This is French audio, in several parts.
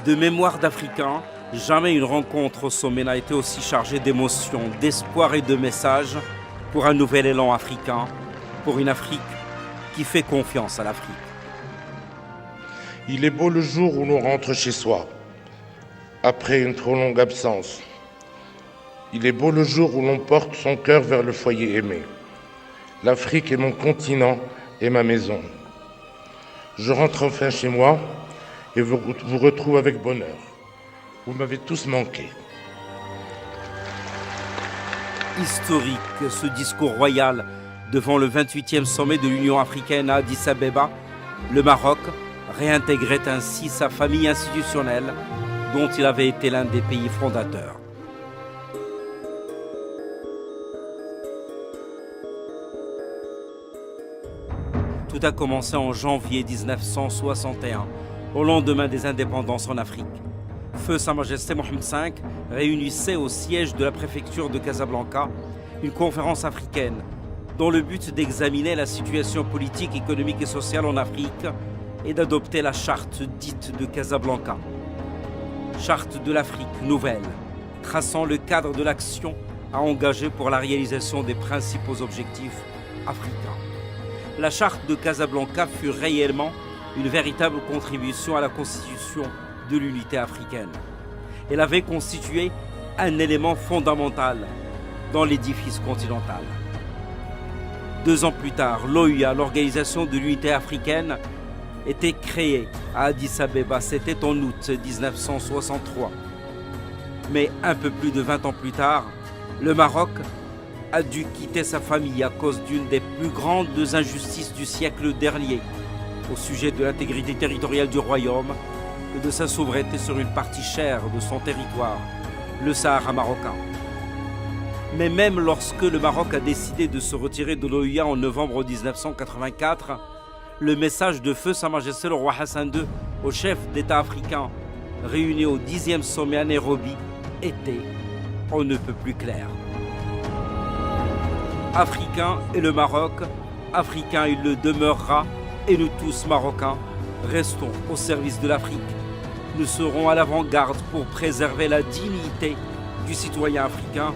De mémoire d'Africains, jamais une rencontre au sommet n'a été aussi chargée d'émotions, d'espoir et de messages pour un nouvel élan africain, pour une Afrique qui fait confiance à l'Afrique. Il est beau le jour où l'on rentre chez soi, après une trop longue absence. Il est beau le jour où l'on porte son cœur vers le foyer aimé. L'Afrique est mon continent et ma maison. Je rentre enfin chez moi et vous retrouve avec bonheur. Vous m'avez tous manqué. Historique, ce discours royal devant le 28e sommet de l'Union africaine à Addis Abeba, le Maroc réintégrait ainsi sa famille institutionnelle dont il avait été l'un des pays fondateurs. Tout a commencé en janvier 1961, au lendemain des indépendances en Afrique. Feu Sa Majesté Mohamed V réunissait au siège de la préfecture de Casablanca une conférence africaine dont le but d'examiner la situation politique, économique et sociale en Afrique et d'adopter la charte dite de Casablanca. Charte de l'Afrique nouvelle, traçant le cadre de l'action à engager pour la réalisation des principaux objectifs africains. La charte de Casablanca fut réellement une véritable contribution à la constitution de l'unité africaine. Elle avait constitué un élément fondamental dans l'édifice continental. 2 ans plus tard, l'OUA, l'Organisation de l'Unité africaine, était créée à Addis Abeba. C'était en août 1963. Mais un peu plus de 20 ans plus tard, le Maroc a dû quitter sa famille à cause d'une des plus grandes injustices du siècle dernier au sujet de l'intégrité territoriale du royaume et de sa souveraineté sur une partie chère de son territoire, le Sahara marocain. Mais même lorsque le Maroc a décidé de se retirer de l'OUA en novembre 1984, le message de Feu Sa Majesté le roi Hassan II aux chefs d'État africains réunis au 10e sommet à Nairobi était on ne peut plus clair. Africain est le Maroc, africain il le demeurera, et nous tous Marocains restons au service de l'Afrique. Nous serons à l'avant-garde pour préserver la dignité du citoyen africain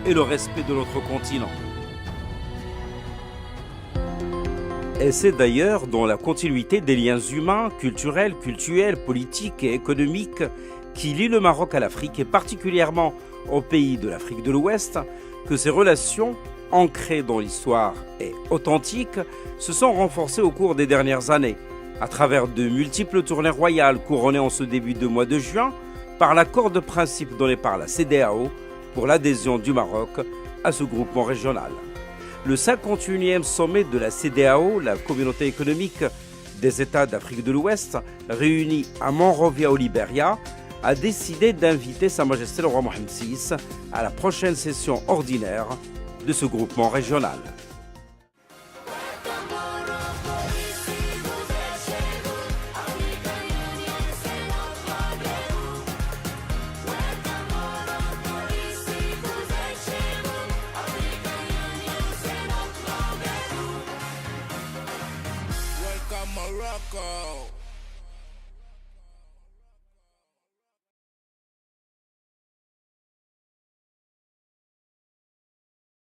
et le respect de notre continent. Et c'est d'ailleurs dans la continuité des liens humains, culturels, politiques et économiques qui lient le Maroc à l'Afrique et particulièrement aux pays de l'Afrique de l'Ouest que ces relations, ancrées dans l'histoire et authentiques, se sont renforcées au cours des dernières années à travers de multiples tournées royales couronnées en ce début de mois de juin par l'accord de principe donné par la CEDEAO pour l'adhésion du Maroc à ce groupement régional. Le 51e sommet de la CEDEAO, la communauté économique des États d'Afrique de l'Ouest, réunis à Monrovia au Libéria, a décidé d'inviter Sa Majesté le roi Mohamed VI à la prochaine session ordinaire de ce groupement régional. Morocco.